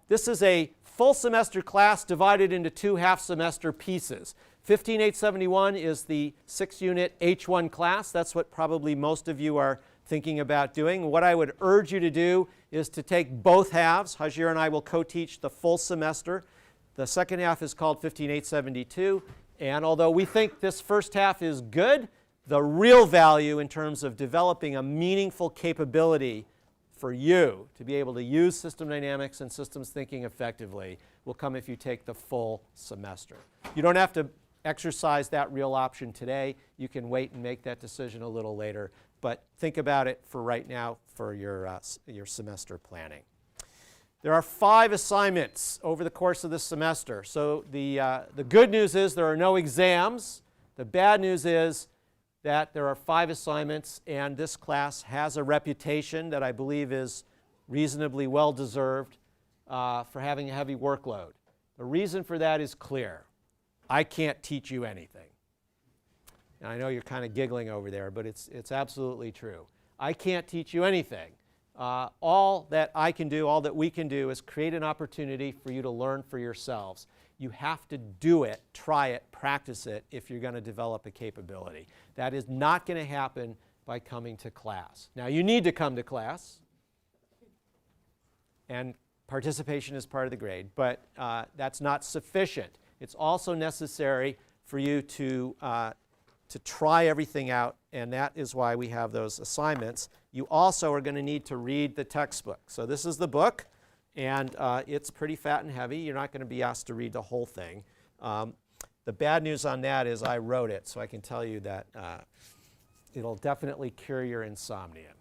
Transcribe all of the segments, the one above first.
This is a full semester class divided into two half-semester pieces. 15871 is the 6-unit H1 class. That's what probably most of you are thinking about doing. What I would urge you to do is to take both halves. Hajir and I will co-teach the full semester. The second half is called 15872. And although we think this first half is good, the real value in terms of developing a meaningful capability for you to be able to use system dynamics and systems thinking effectively will come if you take the full semester. You don't have to exercise that real option today. You can wait and make that decision a little later. But think about it for right now for your semester planning. There are 5 assignments over the course of this semester. So the good news is there are no exams. The bad news is that there are 5 assignments, and this class has a reputation that I believe is reasonably well-deserved for having a heavy workload. The reason for that is clear. I can't teach you anything. And I know you're kind of giggling over there, but it's absolutely true. I can't teach you anything. All that I can do, all that we can do is create an opportunity for you to learn for yourselves. You have to do it, try it, practice it if you're going to develop a capability. That is not going to happen by coming to class. Now, you need to come to class, and participation is part of the grade, but that's not sufficient. It's also necessary for you to try everything out, and that is why we have those assignments. You also are going to need to read the textbook. So this is the book, and it's pretty fat and heavy. You're not going to be asked to read the whole thing. The bad news on that is I wrote it, so I can tell you that it'll definitely cure your insomnia.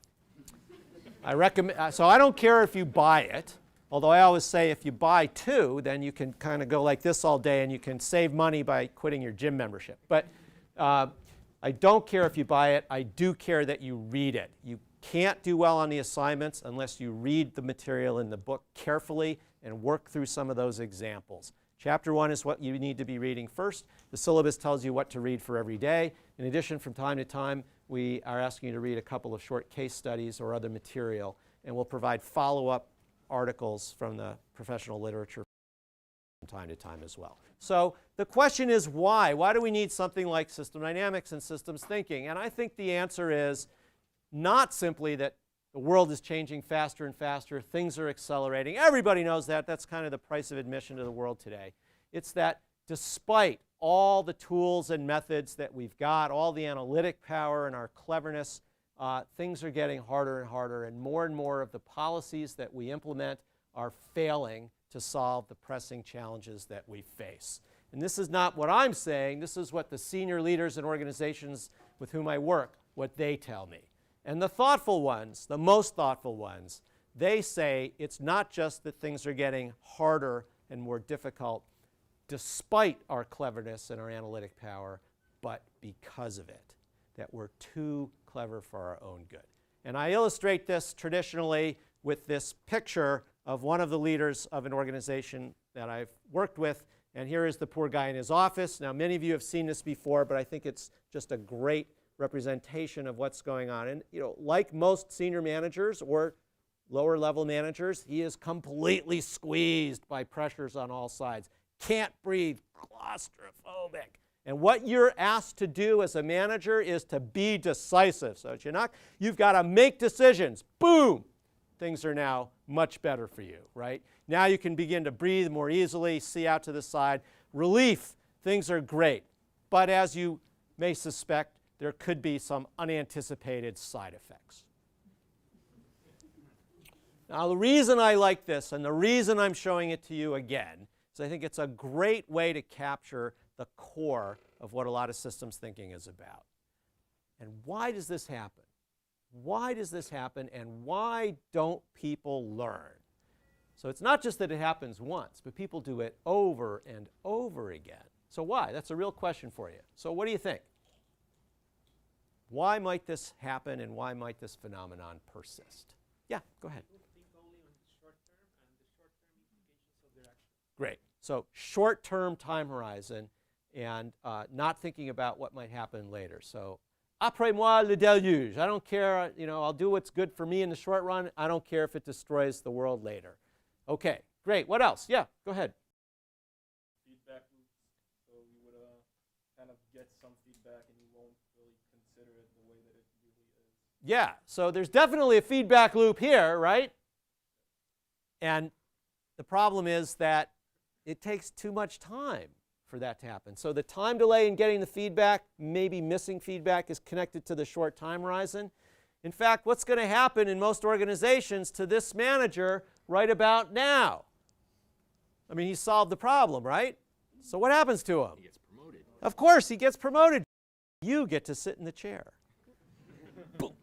I recommend, so I don't care if you buy it, although I always say if you buy 2, then you can kind of go like this all day and you can save money by quitting your gym membership. But I don't care if you buy it. I do care that you read it. You can't do well on the assignments unless you read the material in the book carefully and work through some of those examples. Chapter 1 is what you need to be reading first. The syllabus tells you what to read for every day. In addition, from time to time, we are asking you to read a couple of short case studies or other material, and we'll provide follow-up articles from the professional literature from time to time as well. So the question is why? Why do we need something like system dynamics and systems thinking? And I think the answer is not simply that the world is changing faster and faster, things are accelerating. Everybody knows that. That's kind of the price of admission to the world today. It's that despite all the tools and methods that we've got, all the analytic power and our cleverness, things are getting harder and harder, and more of the policies that we implement are failing to solve the pressing challenges that we face. And this is not what I'm saying. This is what the senior leaders in organizations with whom I work, what they tell me. And the thoughtful ones, the most thoughtful ones, they say it's not just that things are getting harder and more difficult despite our cleverness and our analytic power, but because of it, that we're too clever for our own good. And I illustrate this traditionally with this picture of one of the leaders of an organization that I've worked with. And here is the poor guy in his office. Now, many of you have seen this before, but I think it's just a great representation of what's going on. And like most senior managers or lower level managers, he is completely squeezed by pressures on all sides. Can't breathe, claustrophobic. And what you're asked to do as a manager is to be decisive. So you've got to make decisions. Boom! Things are now much better for you, right? Now you can begin to breathe more easily, see out to the side. Relief, things are great. But as you may suspect, there could be some unanticipated side effects. Now, the reason I like this and the reason I'm showing it to you again is I think it's a great way to capture the core of what a lot of systems thinking is about. And why does this happen? Why does this happen, and why don't people learn? So it's not just that it happens once, but people do it over and over again. So why? That's a real question for you. So what do you think? Why might this happen, and why might this phenomenon persist? Yeah, go ahead. Think only on the short term and the short-term implications of their action. Great. So short-term time horizon and not thinking about what might happen later. So après moi le déluge. I don't care, I'll do what's good for me in the short run. I don't care if it destroys the world later. Okay, Great. What else? Yeah, go ahead. Feedback loops. So you would kind of get some feedback and you won't really consider it the way that it really is. Yeah, so there's definitely a feedback loop here, right? And the problem is that it takes too much time for that to happen. So the time delay in getting the feedback, maybe missing feedback, is connected to the short time horizon. In fact, what's going to happen in most organizations to this manager right about now? I mean, he solved the problem, right? So what happens to him? He gets promoted. Of course, he gets promoted. You get to sit in the chair. Boom.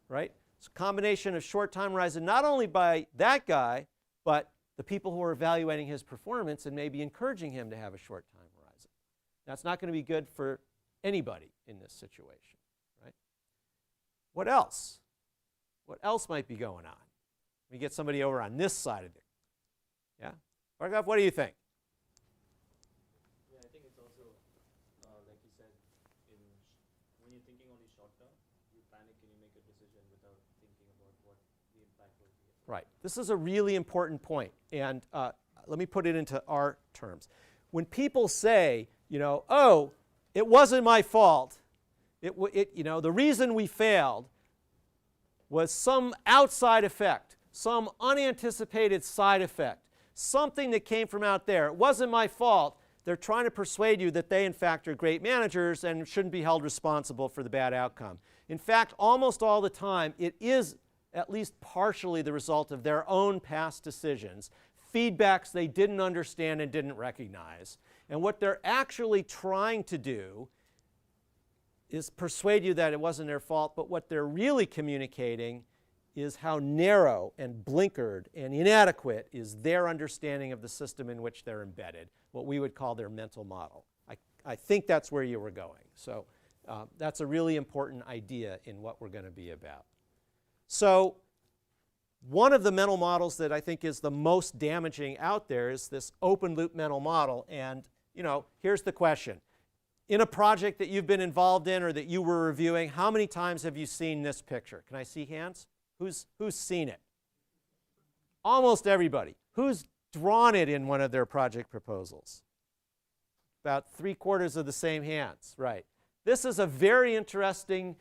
Right? It's a combination of short time horizon, not only by that guy, but the people who are evaluating his performance and maybe encouraging him to have a short time horizon. That's not going to be good for anybody in this situation, right? What else? What else might be going on? Let me get somebody over on this side of it. Yeah? Bhargav, what do you think? Yeah, I think it's also, like you said, when you're thinking only short term, you panic and you make a decision without thinking about what the impact will be. Right. This is a really important point, and let me put it into our terms. When people say, oh, it wasn't my fault, the reason we failed was some outside effect, some unanticipated side effect, something that came from out there. It wasn't my fault. They're trying to persuade you that they, in fact, are great managers and shouldn't be held responsible for the bad outcome. In fact, almost all the time, it is at least partially the result of their own past decisions, feedbacks they didn't understand and didn't recognize. And what they're actually trying to do is persuade you that it wasn't their fault, but what they're really communicating is how narrow and blinkered and inadequate is their understanding of the system in which they're embedded, what we would call their mental model. I think that's where you were going. So that's a really important idea in what we're going to be about. So one of the mental models that I think is the most damaging out there is this open loop mental model. And here's the question. In a project that you've been involved in or that you were reviewing, how many times have you seen this picture? Can I see hands? Who's seen it? Almost everybody. Who's drawn it in one of their project proposals? About 3/4 of the same hands, right. This is a very interesting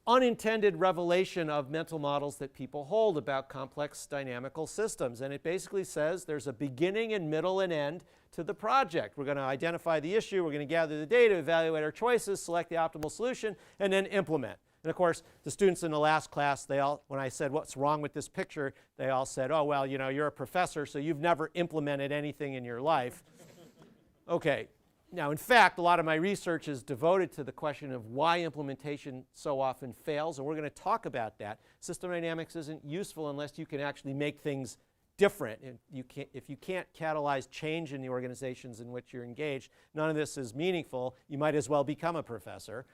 unintended revelation of mental models that people hold about complex dynamical systems. And it basically says there's a beginning and middle and end to the project. We're going to identify the issue, we're going to gather the data, evaluate our choices, select the optimal solution, and then implement. And of course, the students in the last class, when I said, what's wrong with this picture, they all said, oh, well, you're a professor, so you've never implemented anything in your life. Okay. Now, in fact, a lot of my research is devoted to the question of why implementation so often fails, and we're going to talk about that. System dynamics isn't useful unless you can actually make things different. And if you can't catalyze change in the organizations in which you're engaged, none of this is meaningful. You might as well become a professor.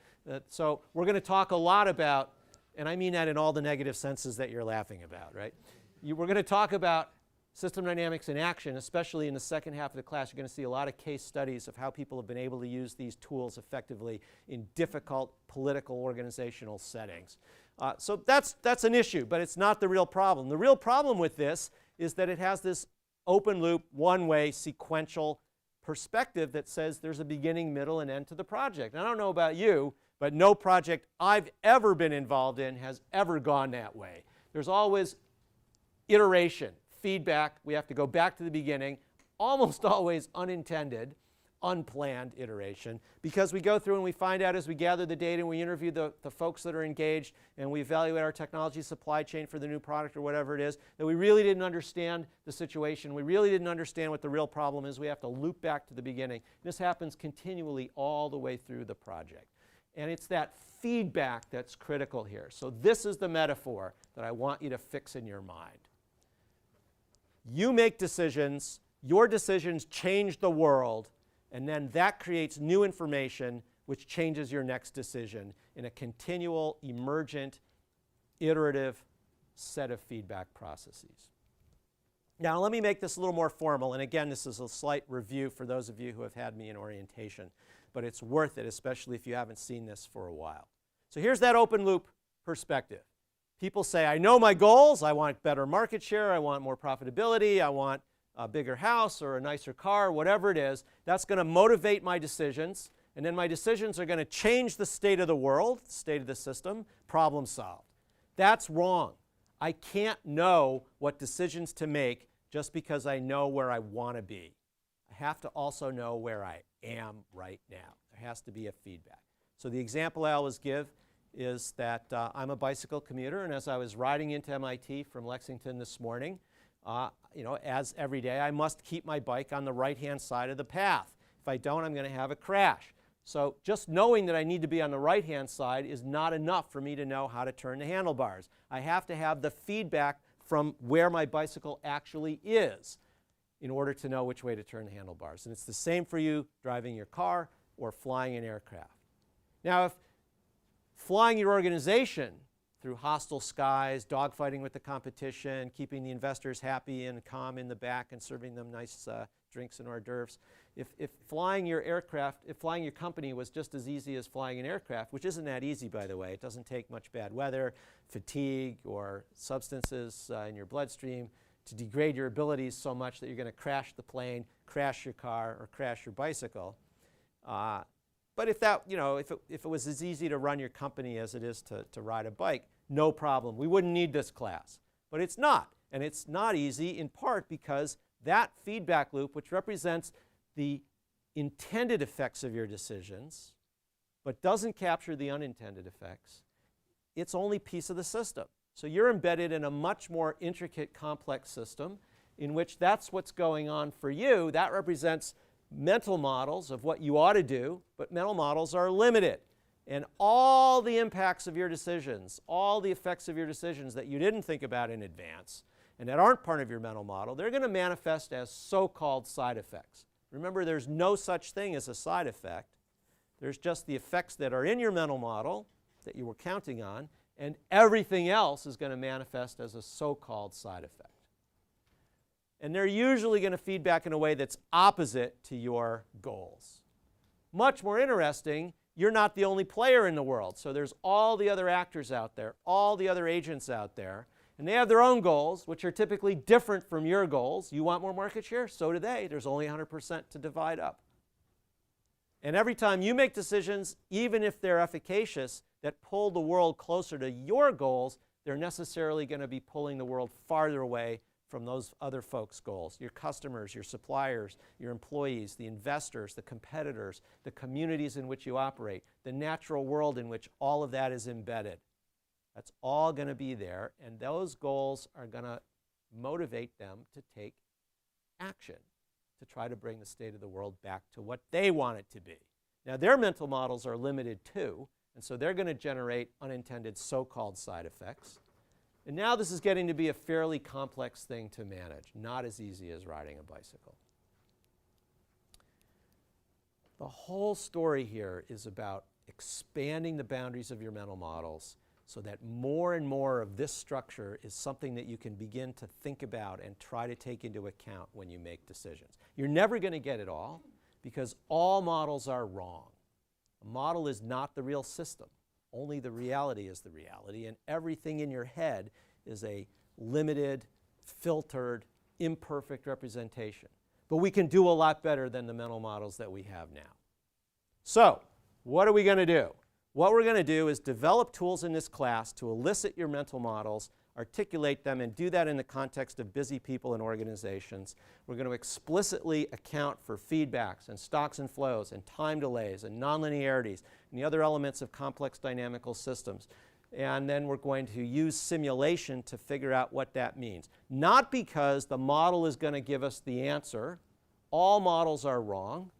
So we're going to talk a lot about, and I mean that in all the negative senses that you're laughing about, right? We're going to talk about system dynamics in action, especially in the second half of the class. You're going to see a lot of case studies of how people have been able to use these tools effectively in difficult political organizational settings. So that's an issue, but it's not the real problem. The real problem with this is that it has this open loop, one-way, sequential perspective that says there's a beginning, middle, and end to the project. And I don't know about you, but no project I've ever been involved in has ever gone that way. There's always iteration, feedback. We have to go back to the beginning, almost always unintended, unplanned iteration, because we go through and we find out as we gather the data and we interview the folks that are engaged and we evaluate our technology supply chain for the new product or whatever it is, that we really didn't understand the situation. We really didn't understand what the real problem is. We have to loop back to the beginning. This happens continually all the way through the project. And it's that feedback that's critical here. So this is the metaphor that I want you to fix in your mind. You make decisions, your decisions change the world, and then that creates new information which changes your next decision in a continual, emergent, iterative set of feedback processes. Now, let me make this a little more formal, and again, this is a slight review for those of you who have had me in orientation, but it's worth it, especially if you haven't seen this for a while. So here's that open loop perspective. People say, I know my goals. I want better market share. I want more profitability. I want a bigger house or a nicer car, whatever it is. That's going to motivate my decisions. And then my decisions are going to change the state of the world, state of the system, problem solved. That's wrong. I can't know what decisions to make just because I know where I want to be. I have to also know where I am right now. There has to be a feedback. So the example I always give is that I'm a bicycle commuter, and as I was riding into MIT from Lexington this morning, as every day, I must keep my bike on the right-hand side of the path. If I don't, I'm going to have a crash. So just knowing that I need to be on the right-hand side is not enough for me to know how to turn the handlebars. I have to have the feedback from where my bicycle actually is in order to know which way to turn the handlebars. And it's the same for you driving your car or flying an aircraft. Now, if flying your organization through hostile skies, dogfighting with the competition, keeping the investors happy and calm in the back and serving them nice drinks and hors d'oeuvres, if flying your aircraft, if flying your company was just as easy as flying an aircraft, which isn't that easy, by the way, it doesn't take much bad weather, fatigue, or substances in your bloodstream to degrade your abilities so much that you're going to crash the plane, crash your car, or crash your bicycle. But if that, if it was as easy to run your company as it is to ride a bike, no problem. We wouldn't need this class. But it's not. And it's not easy in part because that feedback loop, which represents the intended effects of your decisions, but doesn't capture the unintended effects, it's only a piece of the system. So you're embedded in a much more intricate, complex system in which that's what's going on for you. That represents mental models of what you ought to do, but mental models are limited. And all the impacts of your decisions, all the effects of your decisions that you didn't think about in advance and that aren't part of your mental model, they're going to manifest as so-called side effects. Remember, there's no such thing as a side effect. There's just the effects that are in your mental model that you were counting on, and everything else is going to manifest as a so-called side effect. And they're usually going to feed back in a way that's opposite to your goals. Much more interesting, you're not the only player in the world. So there's all the other actors out there, all the other agents out there, and they have their own goals, which are typically different from your goals. You want more market share? So do they. There's only 100% to divide up. And every time you make decisions, even if they're efficacious, that pull the world closer to your goals, they're necessarily going to be pulling the world farther away from those other folks' goals. Your customers, your suppliers, your employees, the investors, the competitors, the communities in which you operate, the natural world in which all of that is embedded. That's all going to be there, and those goals are going to motivate them to take action to try to bring the state of the world back to what they want it to be. Now, their mental models are limited too, and so they're going to generate unintended so-called side effects. And now this is getting to be a fairly complex thing to manage, not as easy as riding a bicycle. The whole story here is about expanding the boundaries of your mental models so that more and more of this structure is something that you can begin to think about and try to take into account when you make decisions. You're never going to get it all because all models are wrong. A model is not the real system. Only the reality is the reality, and everything in your head is a limited, filtered, imperfect representation. But we can do a lot better than the mental models that we have now. So, what are we going to do? What we're going to do is develop tools in this class to elicit your mental models, articulate them, and do that in the context of busy people and organizations. We're going to explicitly account for feedbacks and stocks and flows and time delays and nonlinearities and the other elements of complex dynamical systems. And then we're going to use simulation to figure out what that means. Not because the model is going to give us the answer. All models are wrong.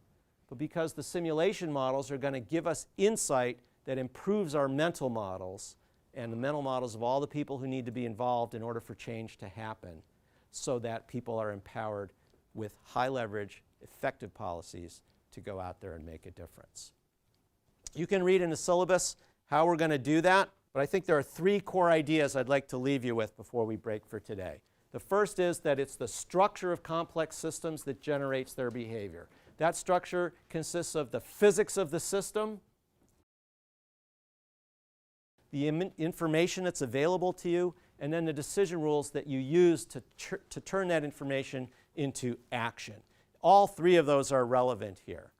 But because the simulation models are going to give us insight that improves our mental models and the mental models of all the people who need to be involved in order for change to happen so that people are empowered with high leverage, effective policies to go out there and make a difference. You can read in the syllabus how we're going to do that, but I think there are three core ideas I'd like to leave you with before we break for today. The first is that it's the structure of complex systems that generates their behavior. That structure consists of the physics of the system, the information that's available to you, and then the decision rules that you use to turn that information into action. All three of those are relevant here.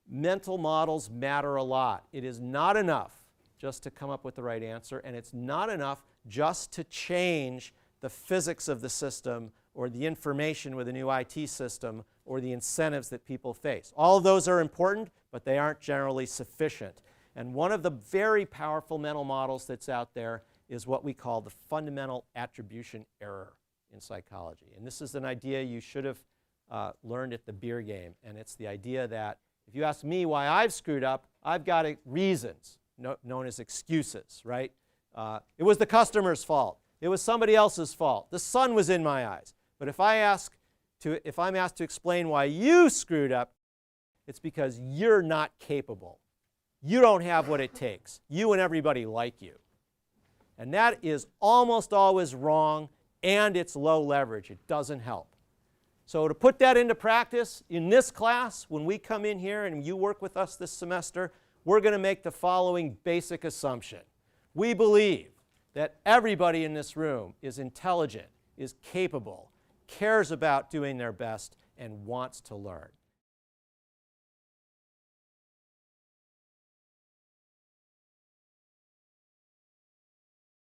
Mental models matter a lot. It is not enough just to come up with the right answer, and it's not enough just to change the physics of the system or the information with a new IT system or the incentives that people face. All of those are important, but they aren't generally sufficient. And one of the very powerful mental models that's out there is what we call the fundamental attribution error in psychology. And this is an idea you should have learned at the beer game. And it's the idea that if you ask me why I've screwed up, I've got reasons, known as excuses, right? It was the customer's fault. It was somebody else's fault. The sun was in my eyes. But if I'm asked to explain why you screwed up, it's because you're not capable. You don't have what it takes. You and everybody like you. And that is almost always wrong, and it's low leverage. It doesn't help. So to put that into practice, in this class, when we come in here and you work with us this semester, we're going to make the following basic assumption. We believe that everybody in this room is intelligent, is capable, cares about doing their best, and wants to learn.